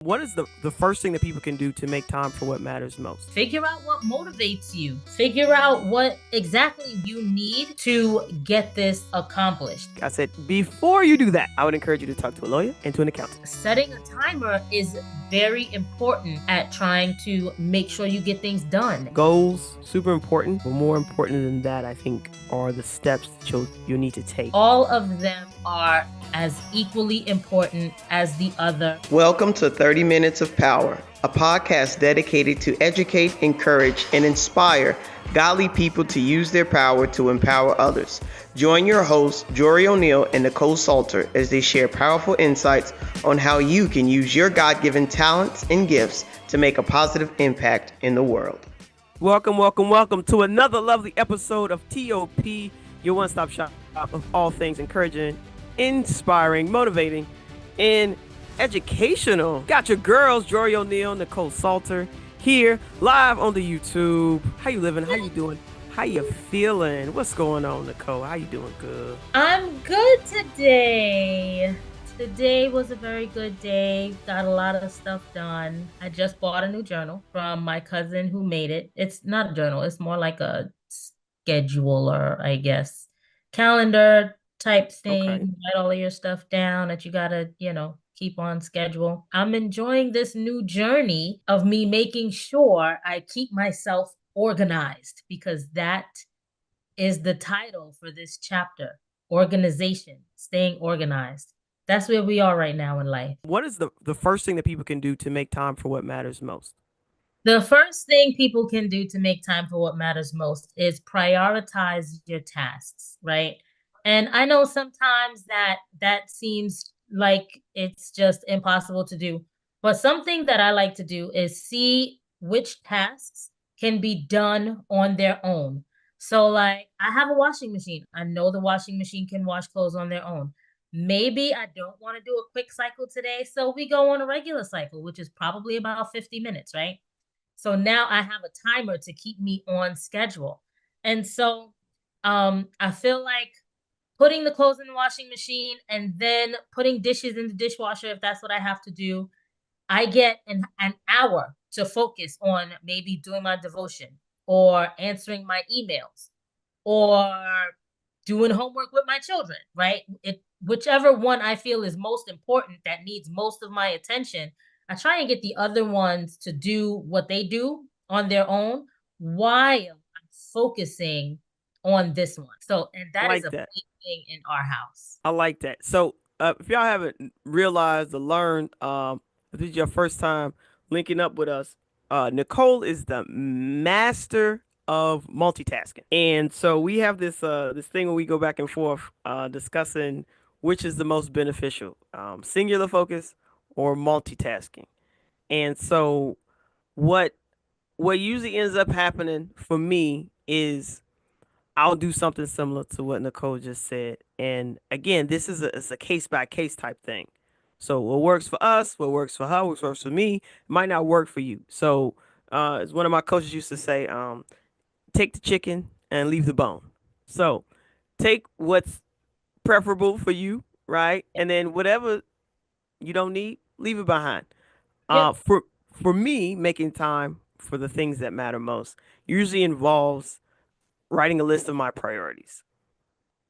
What is the first thing that people can do to make time for what matters most? Figure out what motivates you. Figure out what exactly you need to get this accomplished. I said, before you do that, I would encourage you to talk to a lawyer and to an accountant. Setting a timer is very important at trying to make sure you get things done. Goals, super important. But more important than that, I think, are the steps that you'll need to take. All of them are as equally important as the other. Welcome to 30 Minutes of Power, a podcast dedicated to educate, encourage, and inspire godly people to use their power to empower others. Join your hosts, Jori O'Neale and Nicole Salter, as they share powerful insights on how you can use your God-given talents and gifts to make a positive impact in the world. Welcome to another lovely episode of TOP, your one-stop shop of all things encouraging, inspiring, motivating, and educational. Got your girls, Jori O'Neale, Nicole Salter, here live on the YouTube. How you living? How you doing? How you feeling? What's going on, Nicole? How you doing? Good. I'm good today. Today was a very good day. Got a lot of stuff done. I just bought a new journal from my cousin who made it. It's not a journal. It's more like a scheduler, I guess. Calendar type thing. Okay. Write all of your stuff down that you gotta, keep on schedule. I'm enjoying this new journey of me making sure I keep myself organized, because that is the title for this chapter. Organization, staying organized. That's where we are right now in life. What is the first thing that people can do to make time for what matters most? The first thing people can do to make time for what matters most is prioritize your tasks, right? And I know sometimes that seems like it's just impossible to do. But something that I like to do is see which tasks can be done on their own. So like I have a washing machine. I know the washing machine can wash clothes on their own. Maybe I don't want to do a quick cycle today, so we go on a regular cycle, which is probably about 50 minutes, right? So now I have a timer to keep me on schedule. And so I feel like putting the clothes in the washing machine and then putting dishes in the dishwasher, if that's what I have to do, I get an hour to focus on maybe doing my devotion or answering my emails or doing homework with my children, right? Whichever one I feel is most important, that needs most of my attention, I try and get the other ones to do what they do on their own while I'm focusing on this one. So, and that is a big thing in our house. I like that. So, if y'all haven't realized or learned, if this is your first time linking up with us, Nicole is the master of multitasking, and so we have this thing where we go back and forth discussing which is the most beneficial, singular focus or multitasking. And so, what usually ends up happening for me is I'll do something similar to what Nicole just said. And again, this is it's a case by case type thing. So what works for us, what works for her, what works for me, might not work for you. So as one of my coaches used to say, take the chicken and leave the bone. So take what's preferable for you, right? And then whatever you don't need, leave it behind. Yep. For me, making time for the things that matter most usually involves writing a list of my priorities.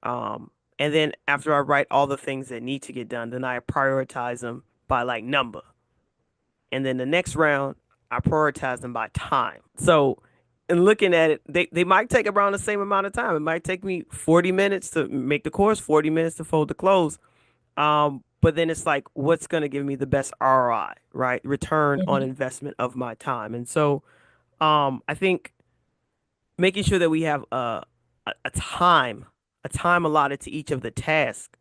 And then after I write all the things that need to get done, then I prioritize them by like number. And then the next round, I prioritize them by time. So in looking at it, they might take around the same amount of time. It might take me 40 minutes to make the course, 40 minutes to fold the clothes. But then it's like, what's going to give me the best ROI, right? Return on investment of my time. And so I think making sure that we have a time allotted to each of the tasks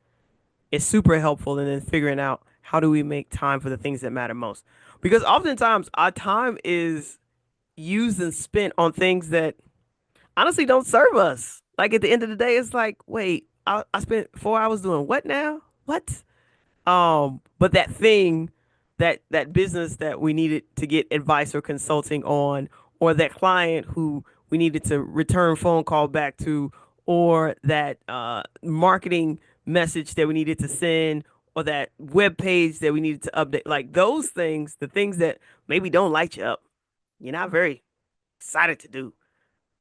is super helpful. And then figuring out how do we make time for the things that matter most, because oftentimes our time is used and spent on things that honestly don't serve us. Like at the end of the day, it's like, wait, I spent 4 hours doing what now? What? But that thing, that business that we needed to get advice or consulting on, or that client who we needed to return phone call back to, or that marketing message that we needed to send, or that web page that we needed to update. Like those things, the things that maybe don't light you up, you're not very excited to do.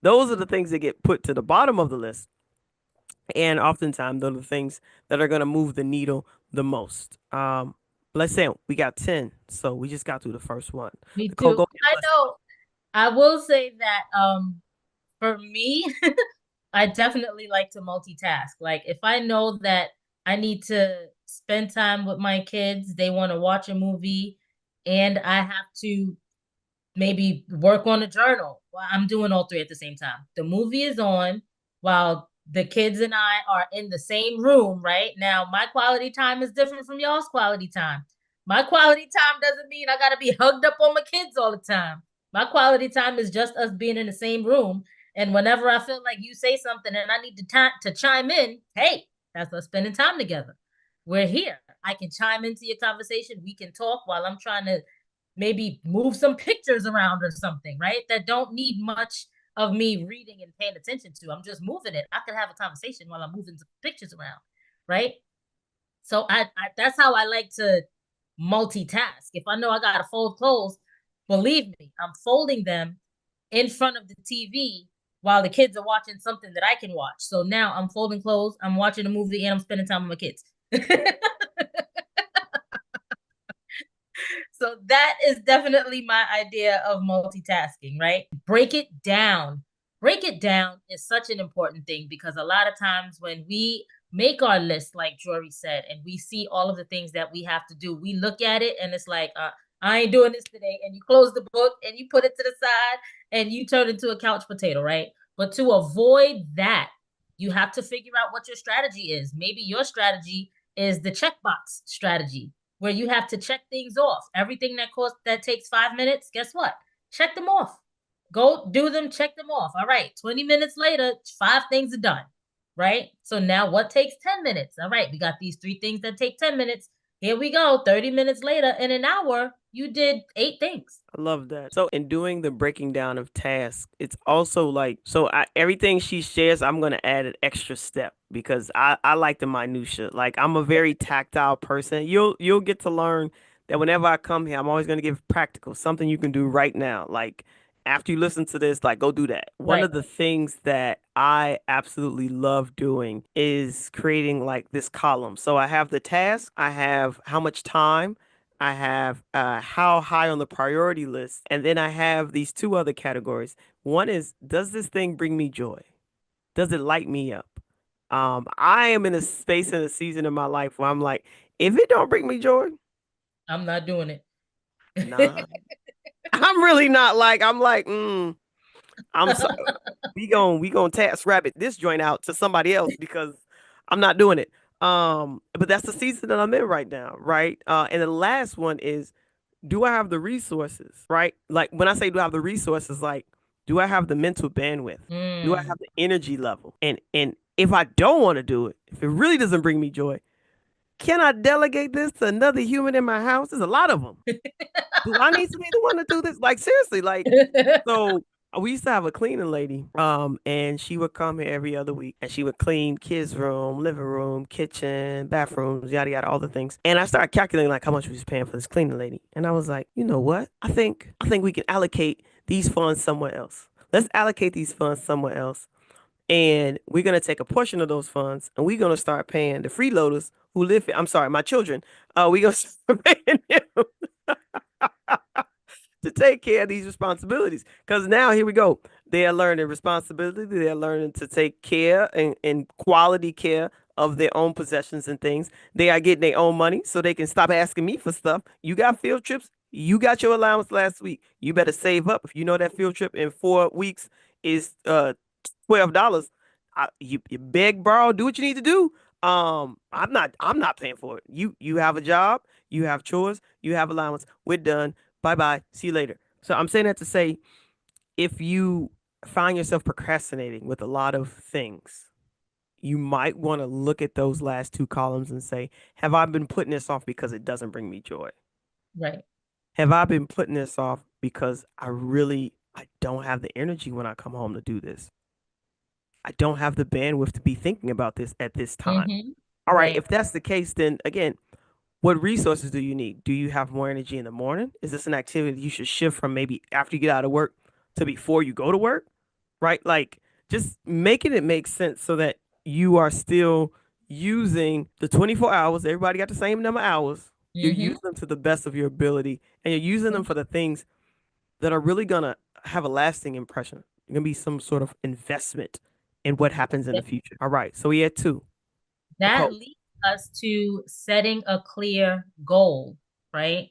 Those are the things that get put to the bottom of the list. And oftentimes, those are the things that are going to move the needle the most. Let's say we got 10. So we just got through the first one. Me Nicole, too. go ahead. I know. I will say that for me, I definitely like to multitask. Like if I know that I need to spend time with my kids, they want to watch a movie, and I have to maybe work on a journal. Well, I'm doing all three at the same time. The movie is on while the kids and I are in the same room, right? Now, my quality time is different from y'all's quality time. My quality time doesn't mean I got to be hugged up on my kids all the time. My quality time is just us being in the same room. And whenever I feel like you say something and I need to chime in, hey, that's us spending time together. We're here. I can chime into your conversation. We can talk while I'm trying to maybe move some pictures around or something, right? That don't need much of me reading and paying attention to. I'm just moving it. I could have a conversation while I'm moving some pictures around, right? So I that's how I like to multitask. If I know I gotta fold clothes, believe me, I'm folding them in front of the TV while the kids are watching something that I can watch. So now I'm folding clothes, I'm watching a movie, and I'm spending time with my kids. So that is definitely my idea of multitasking, right? Break it down. Break it down is such an important thing because a lot of times when we make our list, like Jory said, and we see all of the things that we have to do, we look at it and it's like, I ain't doing this today. And you close the book and you put it to the side and you turn into a couch potato, right? But to avoid that, you have to figure out what your strategy is. Maybe your strategy is the checkbox strategy where you have to check things off. Everything that takes 5 minutes, guess what? Check them off. Go do them, check them off. All right, 20 minutes later, 5 things are done. Right? So now what takes 10 minutes? All right, we got these 3 things that take 10 minutes. Here we go. 30 minutes later, in an hour, you did 8 things. I love that. So in doing the breaking down of tasks, it's also like everything she shares, I'm gonna add an extra step because I like the minutia. Like I'm a very tactile person. You'll get to learn that whenever I come here, I'm always gonna give practical something you can do right now. Like after you listen to this, like go do that. One Right. of the things that I absolutely love doing is creating like this column. So I have the task, I have how much time. I have how high on the priority list, and then I have these two other categories. One is, does this thing bring me joy? Does it light me up? I am in a space and a season in my life where I'm like, if it don't bring me joy, I'm not doing nah. it. I'm really not like, I'm like, I'm sorry. We gonna task rabbit this joint out to somebody else because I'm not doing it. But that's the season that I'm in right now, right? And the last one is, do I have the resources, right? Like when I say do I have the resources, like do I have the mental bandwidth? Do I Mm. have the energy level? And if I don't want to do it, if it really doesn't bring me joy, can I delegate this to another human in my house? There's a lot of them. Do I need to be the one to do this? Like seriously, like so we used to have a cleaning lady, and she would come here every other week and she would clean kids' room, living room, kitchen, bathrooms, yada yada, all the things. And I started calculating like how much we was paying for this cleaning lady. And I was like, you know what? I think we can allocate these funds somewhere else. Let's allocate these funds somewhere else. And we're gonna take a portion of those funds and we're gonna start paying the freeloaders who live here. I'm sorry, my children. We gonna start paying them to take care of these responsibilities. Because now here we go. They are learning responsibility. They are learning to take care and quality care of their own possessions and things. They are getting their own money so they can stop asking me for stuff. You got field trips. You got your allowance last week. You better save up. If you know that field trip in 4 weeks is $12, you beg, borrow, do what you need to do. I'm not paying for it. You have a job, you have chores, you have allowance. We're done. Bye bye. See you later. So I'm saying that to say, if you find yourself procrastinating with a lot of things, you might want to look at those last two columns and say, have I been putting this off because it doesn't bring me joy? Right. Have I been putting this off because I don't have the energy when I come home to do this? I don't have the bandwidth to be thinking about this at this time. Mm-hmm. All right, Right. if that's the case, then again, What resources do you need? Do you have more energy in the morning? Is this an activity you should shift from maybe after you get out of work to before you go to work? Right? Like just making it make sense so that you are still using the 24 hours. Everybody got the same number of hours. You're Mm-hmm. using them to the best of your ability and you're using them for the things that are really gonna have a lasting impression. It's gonna be some sort of investment in what happens in the future. All right. So we had two. That Nicole. leads us to setting a clear goal, right?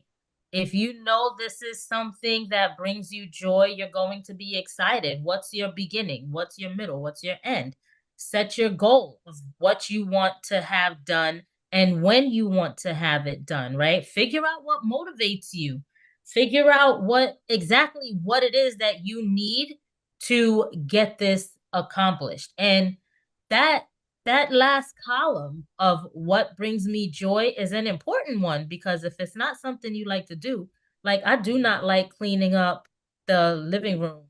If you know this is something that brings you joy, you're going to be excited. What's your beginning? What's your middle? What's your end? Set your goal of what you want to have done and when you want to have it done, right? Figure out what motivates you. Figure out what it is that you need to get this accomplished. And that that last column of what brings me joy is an important one because if it's not something you like to do, like I do not like cleaning up the living room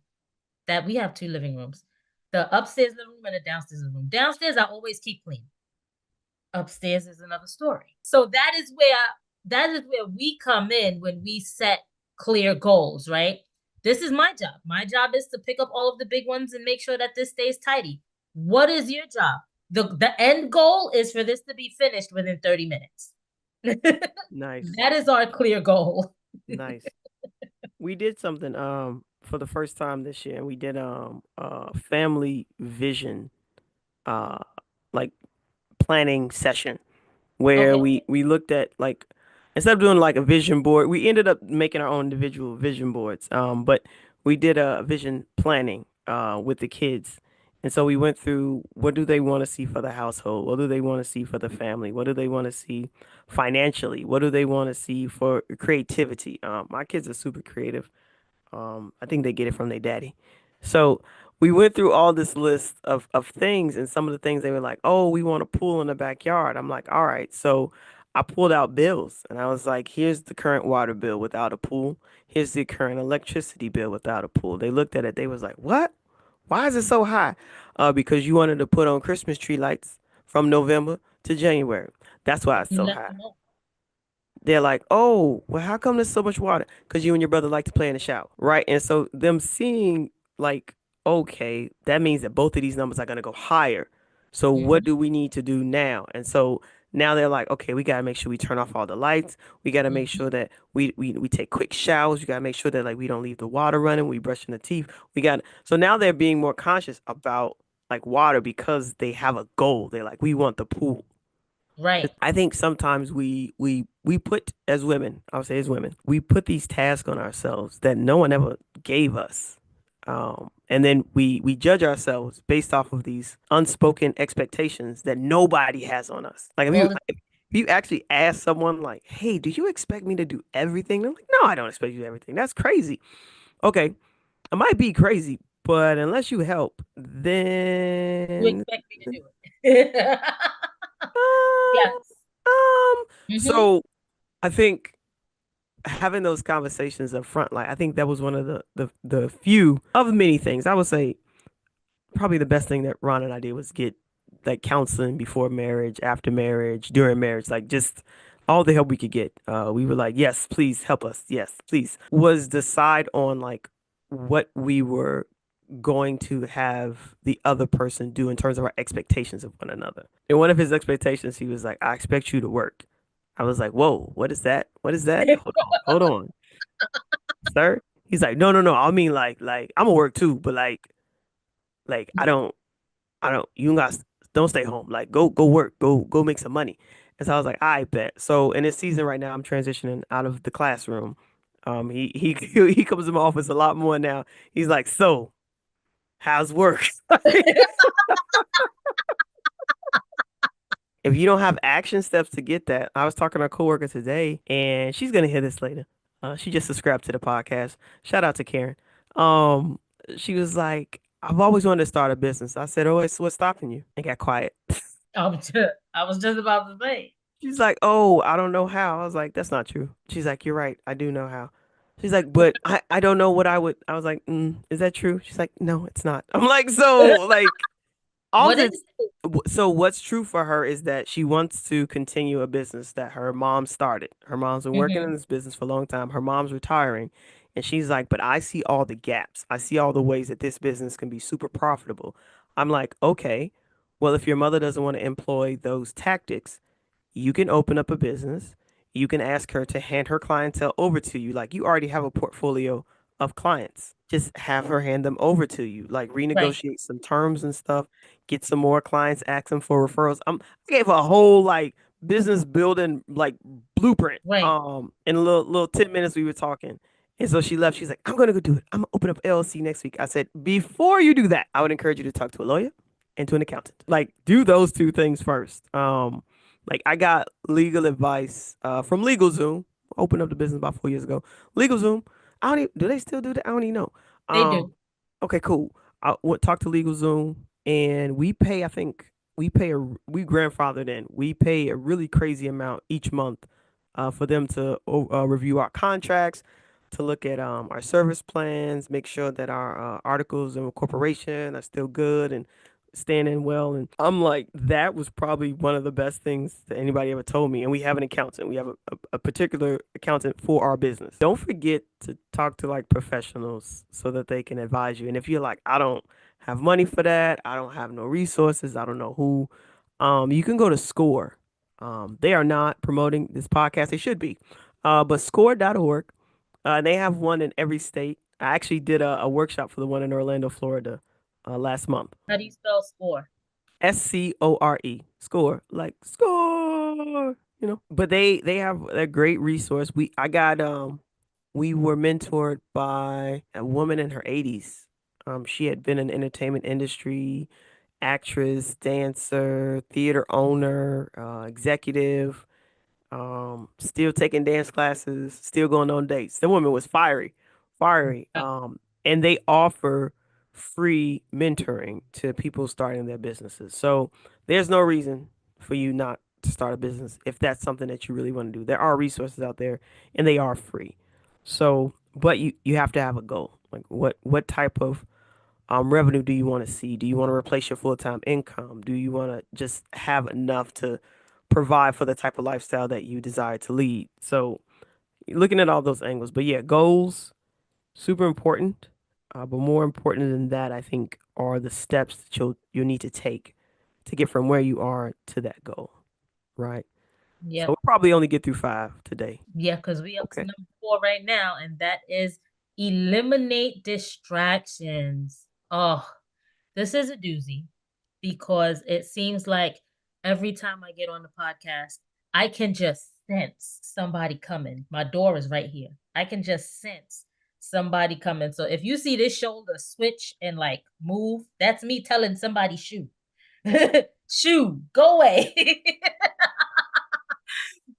that we have two living rooms, the upstairs living room and the downstairs living room. Downstairs, I always keep clean. Upstairs is another story. So that is where we come in when we set clear goals, right? This is my job. My job is to pick up all of the big ones and make sure that this stays tidy. What is your job? The end goal is for this to be finished within 30 minutes. Nice. That is our clear goal. Nice. We did something for the first time this year and we did family vision uh like planning session where Okay. we looked at like instead of doing like a vision board, we ended up making our own individual vision boards. But we did a vision planning with the kids. And so we went through what do they want to see for the household? What do they want to see for the family? What do they want to see financially? What do they want to see for creativity? My kids are super creative. I think they get it from their daddy. So we went through all this list of things, and some of the things they were like, "Oh, we want a pool in the backyard." I'm like, "All right." So I pulled out bills, and I was like, "Here's the current water bill without a pool. Here's the current electricity bill without a pool." They looked at it. They was like, "What? Why is it so high?" Because you wanted to put on Christmas tree lights from November to January. That's why it's You so let high. them know. They're like, oh, well, how come there's so much water? Because you and your brother like to play in the shower, right? And so them seeing like, okay, that means that both of these numbers are going to go higher. So what Mm-hmm. do we need to do now? And so now they're like, okay, we got to make sure we turn off all the lights. We got to make Mm-hmm. sure that we take quick showers. We got to make sure that like we don't leave the water running. We brushing the teeth. So now they're being more conscious about like water because they have a goal. They're like, we want the pool. Right. I think sometimes we put as women, I'll say as women, we put these tasks on ourselves that no one ever gave us. And then we judge ourselves based off of these unspoken expectations that nobody has on us. Like All the if you actually ask someone like, "Hey, do you expect me to do everything?" They're like, "No, I don't expect you to do everything. That's crazy." Okay, it might be crazy, but unless you help, you then expect me to do it. um, Yes. um, Mm-hmm. so I think having those conversations up front, like I think that was one of the few of many things. I would say probably the best thing that Ron and I did was get like counseling before marriage, after marriage, during marriage, like just all the help we could get. We were like, yes, please help us. Yes, please. Was decide on like what we were going to have the other person do in terms of our expectations of one another. And one of his expectations, he was like, I expect you to work. I was like, whoa, what is that? What is that? Hold on, sir. He's like, no, no, no. I mean, like I'm gonna work too, but like I don't. You guys don't stay home. Like go work. Go make some money. And so I was like, I bet. So in this season right now, I'm transitioning out of the classroom. He he comes to my office a lot more now. He's like, so how's work? If you don't have action steps to get that, I was talking to a coworker today, and she's gonna hear this later. She just subscribed to the podcast. Shout out to Karen. Um, she was like, "I've always wanted to start a business." I said, "Oh, it's what's stopping you?" And got quiet. I was just about to say. She's like, "Oh, I don't know how." I was like, "That's not true." She's like, "You're right. I do know how." She's like, "But I don't know what I would." I was like, "Is that true?" She's like, "No, it's not." I'm like, "So like." all What is this. it? So what's true for her is that she wants to continue a business that her mom started. Her mom's been working in Mm-hmm. this business for a long time. Her mom's retiring, and she's like, "But I see all the gaps. I see all the ways that this business can be super profitable." I'm like, "Okay, well, if your mother doesn't want to employ those tactics, you can open up a business. You can ask her to hand her clientele over to you. Like you already have a portfolio of clients. Just have her hand them over to you. Like Right, renegotiate some terms and stuff. Get some more clients. Ask them for referrals. I gave her a whole like business building like blueprint. right. In a little 10 minutes we were talking. And so she left. She's like, I'm gonna go do it. I'm gonna open up LLC next week. I said, before you do that, I would encourage you to talk to a lawyer and to an accountant. Like, do those two things first. Like I got legal advice from LegalZoom. Opened up the business about 4 years ago. LegalZoom. I don't even, do they still do that? I don't even know. They do. Um, okay, cool. I went talk to LegalZoom, and we pay. I think we grandfathered in. We pay a really crazy amount each month for them to review our contracts, to look at our service plans, make sure that our articles of incorporation are still good and standing well. And I'm like, that was probably one of the best things that anybody ever told me. And we have an accountant. We have a particular accountant for our business. Don't forget to talk to like professionals so that they can advise you. And if you're like, I don't have money for that, I don't have no resources, I don't know who, you can go to Score. They are not promoting this podcast. They should be. But score.org. They have one in every state. I actually did a workshop for the one in Orlando, Florida, last month. How do you spell score? SCORE. Score. Like score. But they have a great resource. We were mentored by a woman in her 80s. She had been in the entertainment industry, actress, dancer, theater owner, executive, still taking dance classes, still going on dates. The woman was fiery, fiery. Wow. And they offer free mentoring to people starting their businesses. So there's no reason for you not to start a business if that's something that you really want to do. There are resources out there and they are free. So, but you have to have a goal. Like what type of revenue do you want to see? Do you want to replace your full-time income? Do you want to just have enough to provide for the type of lifestyle that you desire to lead? So looking at all those angles, but yeah, goals, super important. But more important than that, I think, are the steps that you'll need to take to get from where you are to that goal, right? So Yep. we'll probably only get through 5 today. Yeah, because we up to Okay. number 4 right now, and that is eliminate distractions. Oh, this is a doozy because it seems like every time I get on the podcast, I can just sense somebody coming. My door is right here. I can just sense somebody coming. So if you see this shoulder switch and like move, that's me telling somebody shoo. Shoo, go away.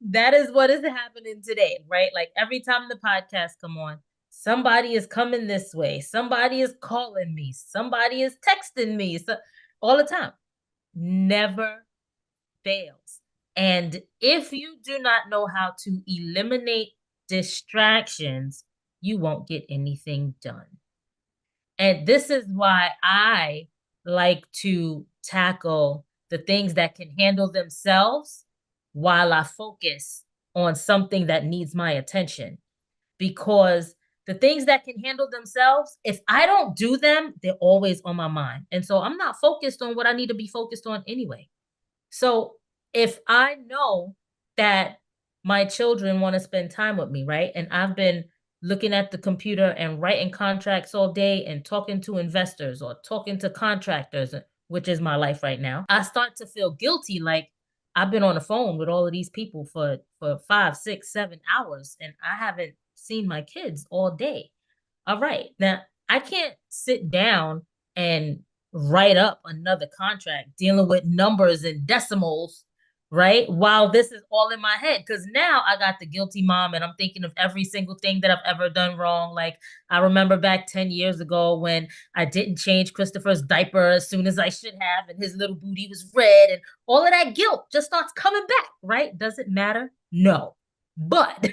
That is what is happening today, right? Like every time the podcast come on, somebody is coming this way, somebody is calling me, somebody is texting me, so all the time. Never fails. And if you do not know how to eliminate distractions, you won't get anything done. And this is why I like to tackle the things that can handle themselves while I focus on something that needs my attention. Because the things that can handle themselves, if I don't do them, they're always on my mind. And so I'm not focused on what I need to be focused on anyway. So if I know that my children want to spend time with me, right? And I've been looking at the computer and writing contracts all day and talking to investors or talking to contractors, which is my life right now. I start to feel guilty like I've been on the phone with all of these people for 5, 6, 7 hours and I haven't seen my kids all day. All right. Now, I can't sit down and write up another contract dealing with numbers and decimals, right? While this is all in my head. Because now I got the guilty mom and I'm thinking of every single thing that I've ever done wrong. Like I remember back 10 years ago when I didn't change Christopher's diaper as soon as I should have, and his little booty was red, and all of that guilt just starts coming back, right? Does it matter? No. But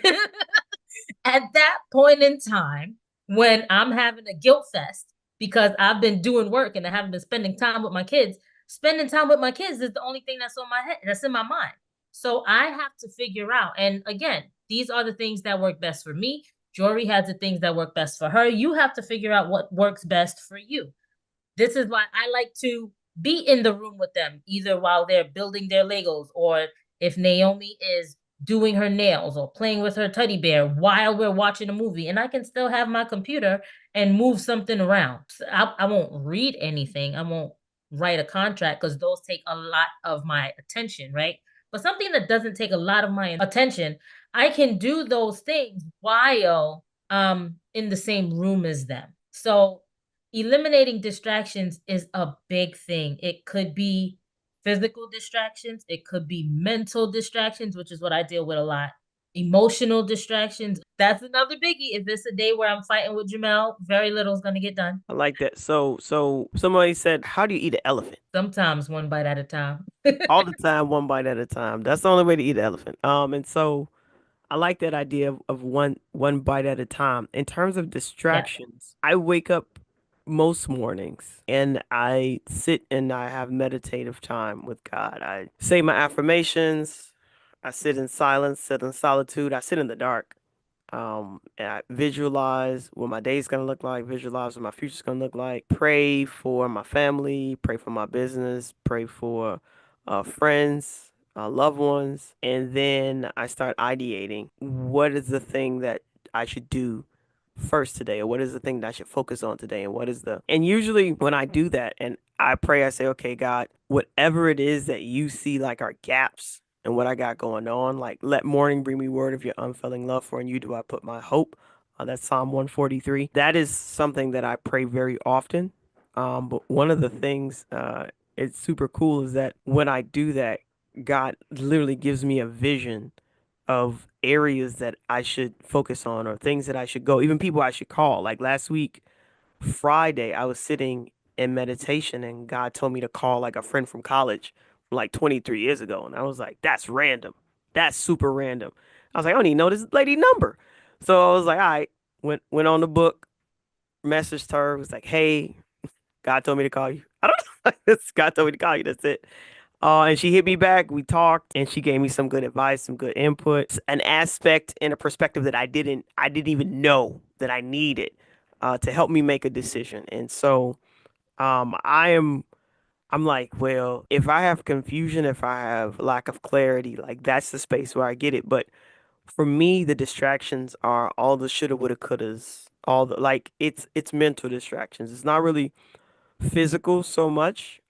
at that point in time, when I'm having a guilt fest because I've been doing work and I haven't been spending time with my kids, spending time with my kids is the only thing that's on my head, that's in my mind. So I have to figure out, and again, these are the things that work best for me. Jory has the things that work best for her. You have to figure out what works best for you. This is why I like to be in the room with them, either while they're building their Legos, or if Naomi is doing her nails or playing with her teddy bear while we're watching a movie, and I can still have my computer and move something around. So I won't read anything. I won't write a contract because those take a lot of my attention, right? But something that doesn't take a lot of my attention, I can do those things while in the same room as them. So eliminating distractions is a big thing. It could be physical distractions, it could be mental distractions, which is what I deal with a lot. Emotional distractions, that's another biggie. If it's a day where I'm fighting with Jamel, very little is going to get done. I like that. So somebody said, how do you eat an elephant? Sometimes one bite at a time. All the time, one bite at a time. That's the only way to eat an elephant. And so I like that idea of one bite at a time. In terms of Yeah. distractions, I wake up most mornings and I sit and I have meditative time with God. I say my affirmations. I sit in silence, sit in solitude. I sit in the dark. And I visualize what my day's gonna look like, visualize what my future's gonna look like, pray for my family, pray for my business, pray for friends, loved ones, and then I start ideating what is the thing that I should do first today, or what is the thing that I should focus on today, and what is the and usually when I do that and I pray, I say, okay, God, whatever it is that you see like are gaps and what I got going on. Like, let morning bring me word of your unfailing love, for in you do I put my hope. That's Psalm 143. That is something that I pray very often. But one of the things it's super cool is that when I do that, God literally gives me a vision of areas that I should focus on or things that I should go, even people I should call. Like last week, Friday, I was sitting in meditation and God told me to call like a friend from college from like 23 years ago. And I was like, that's random. That's super random. I was like, I don't even know this lady number. So I was like, all right, went on the book, messaged her, was like, hey, God told me to call you. I don't know. God told me to call you. That's it. And she hit me back. We talked, and she gave me some good advice, some good input, an aspect and a perspective that I didn't even know that I needed to help me make a decision. And so, I'm like, well, if I have confusion, if I have lack of clarity, like that's the space where I get it. But for me, the distractions are all the shoulda, woulda, couldas, all the like it's mental distractions. It's not really physical so much.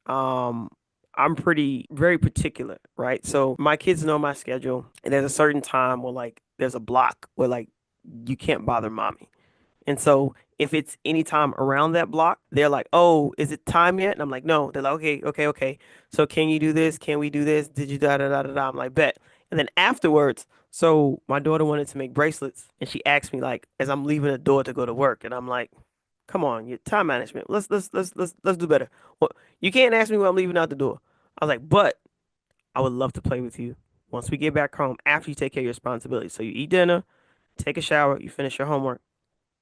I'm pretty very particular, right? So my kids know my schedule, and there's a certain time where like there's a block where like you can't bother mommy. And so if it's any time around that block, they're like, "Oh, is it time yet?" And I'm like, "No." They're like, "Okay, okay, okay. So can you do this? Can we do this? Did you da da da da da?" I'm like, "Bet." And then afterwards, so my daughter wanted to make bracelets, and she asked me like as I'm leaving the door to go to work, and I'm like, "Come on, your time management. Let's do better." Well, you can't ask me when I'm leaving out the door. I was like, "But I would love to play with you once we get back home after you take care of your responsibilities. So you eat dinner, take a shower, you finish your homework."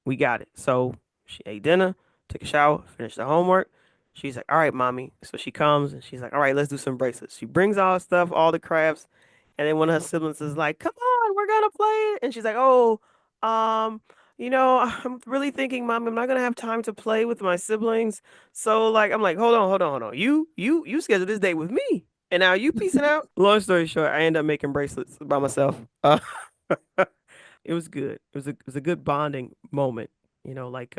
We got it. So she ate dinner, took a shower, finished the homework. She's like, all right, mommy. So she comes and she's like, all right, let's do some bracelets. She brings all her stuff, all the crafts. And then one of her siblings is like, come on, we're gonna play it. And she's like, oh, um, I'm really thinking, mommy, I'm not gonna have time to play with my siblings. So like, I'm like, hold on. You scheduled this date with me. And now you piecing out. Long story short, I end up making bracelets by myself. It was good. It was a good bonding moment, like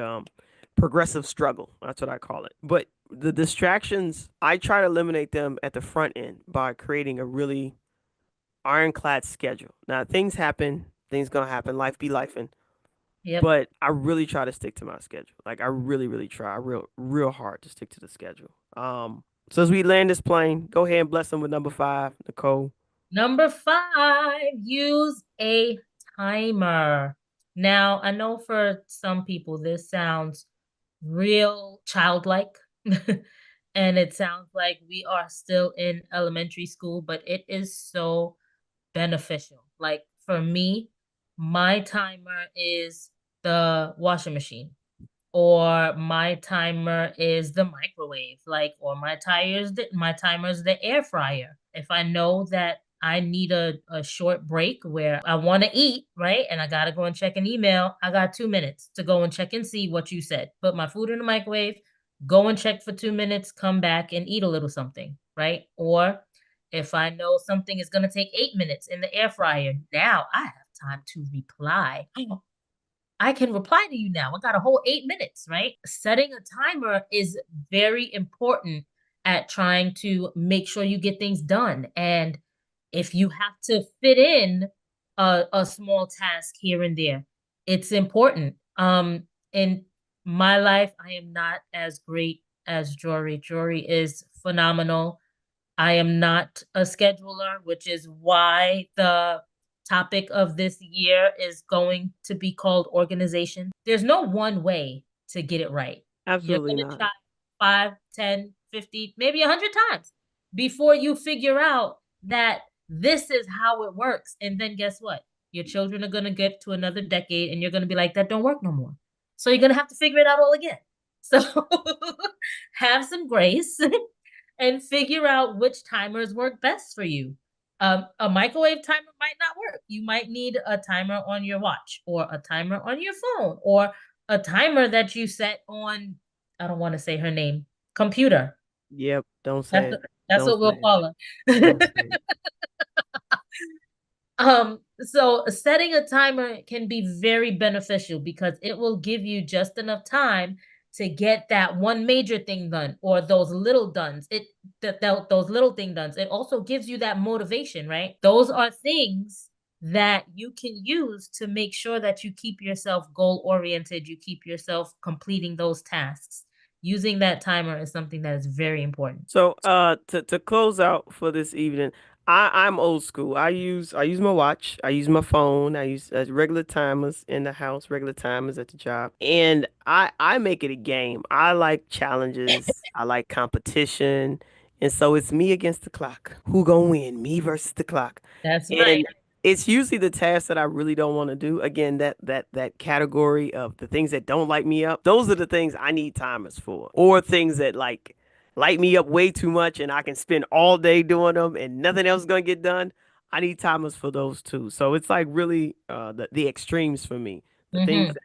progressive struggle. That's what I call it. But the distractions, I try to eliminate them at the front end by creating a really ironclad schedule. Now things happen, things gonna happen, life be lifing. Yep. But I really try to stick to my schedule. Like I really, really try real hard to stick to the schedule. So as we land this plane, go ahead and bless them with number 5, Nicole. Number 5, use a timer. Now, I know for some people this sounds real childlike, and it sounds like we are still in elementary school, but it is so beneficial. Like for me, my timer is the washing machine. or my timer is the microwave, like, or my timer's the air fryer. If I know that I need a short break where I want to eat, right? And I gotta go and check an email, I got 2 minutes to go and check and see what you said. Put my food in the microwave, go and check for 2 minutes, come back and eat a little something, right? Or if I know something is gonna take 8 minutes in the air fryer, now I have time to reply. I can reply to you now. I got a whole 8 minutes, right? Setting a timer is very important at trying to make sure you get things done. And if you have to fit in a small task here and there, it's important. In my life, I am not as great as Jory. Jory is phenomenal. I am not a scheduler, which is why the topic of this year is going to be called organization. There's no one way to get it right. You're Absolutely going to not. try 5, 10, 50, maybe 100 times before you figure out that this is how it works. And then guess what? Your children are going to get to another decade and you're going to be like, that don't work no more. So you're going to have to figure it out all again. So have some grace and figure out which timers work best for you. A microwave timer might not work. You might need a timer on your watch or a timer on your phone or a timer that you set on, I don't want to say her name, computer. Yep. Don't say That's it. that's Don't what we'll say it. call Don't her. say it. So setting a timer can be very beneficial because it will give you just enough time to get that one major thing done or those little dones. Those little thing dones. It also gives you that motivation, right? Those are things that you can use to make sure that you keep yourself goal oriented, you keep yourself completing those tasks. Using that timer is something that is very important. So, to close out for this evening, I'm old school. I use my watch. I use my phone. I use regular timers in the house, regular timers at the job, and I make it a game. I like challenges. I like competition, and so it's me against the clock. Who gonna win? Me versus the clock, That's right. and it's usually the tasks that I really don't want to do. Again, that category of the things that don't light me up. Those are the things I need timers for, or things that like light me up way too much and I can spend all day doing them and nothing else is gonna get done. I need timers for those too. So it's like really the extremes for me. The things Hmm. that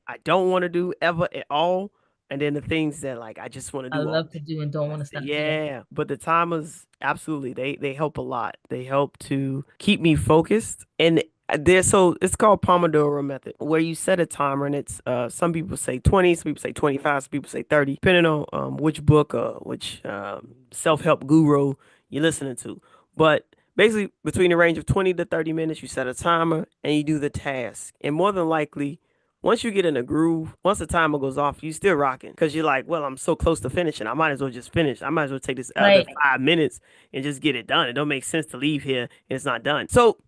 I don't want to do ever at all, and then the things that like I just want to I do all love to do and don't want to that's it. stop. Yeah. Yeah, but the timers absolutely they help a lot. They help to keep me focused, and they're so it's called Pomodoro method, where you set a timer, and it's some people say 20, some people say 25, some people say 30, depending on which book or which self-help guru you're listening to. But basically, between the range of 20 to 30 minutes, you set a timer and you do the task, and more than likely once you get in a groove, once the timer goes off, you still rocking because you're like, well, I'm so close to finishing. I might as well just finish. I might as well take this other Right. 5 minutes and just get it done. It don't make sense to leave here and it's not done. So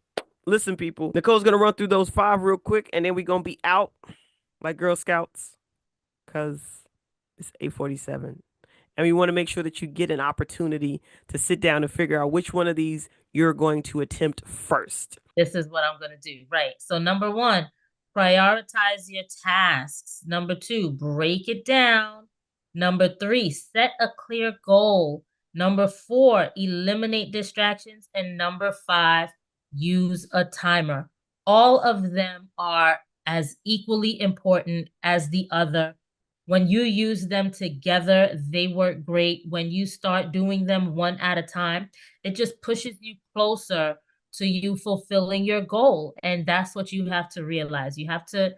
listen, people, Nicole's gonna run through those five real quick, and then we're gonna be out like Girl Scouts because it's 8:47, and we want to make sure that you get an opportunity to sit down and figure out which one of these you're going to attempt first. This is what I'm going to do. Right. So, number one, prioritize your tasks. Number two, break it down. Number three, set a clear goal. Number four, eliminate distractions. And number five, use a timer. All of them are as equally important as the other. When you use them together, they work great. When you start doing them one at a time, it just pushes you closer to you fulfilling your goal. And that's what you have to realize. You have to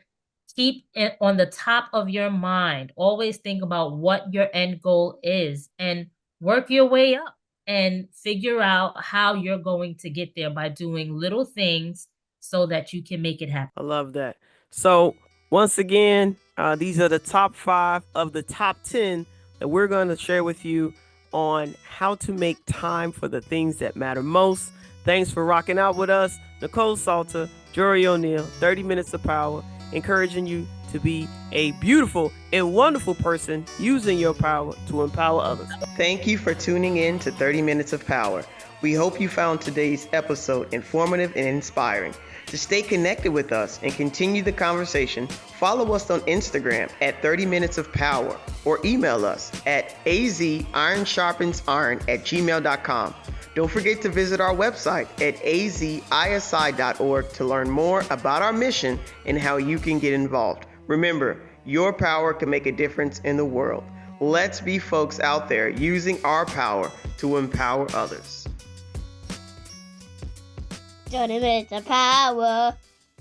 keep it on the top of your mind. Always think about what your end goal is and work your way up and figure out how you're going to get there by doing little things so that you can make it happen. I love that. So, once again, these are the top 5 of the top 10 that we're going to share with you on how to make time for the things that matter most. Thanks for rocking out with us. Nicole Salter, Jori O'Neale, 30 Minutes of Power, encouraging you to be a beautiful and wonderful person using your power to empower others. Thank you for tuning in to 30 Minutes of Power. We hope you found today's episode informative and inspiring. To stay connected with us and continue the conversation, follow us on Instagram at 30 Minutes of Power or email us at azironsharpensiron@gmail.com. Don't forget to visit our website at azisi.org to learn more about our mission and how you can get involved. Remember, your power can make a difference in the world. Let's be folks out there using our power to empower others. 30 minutes of power.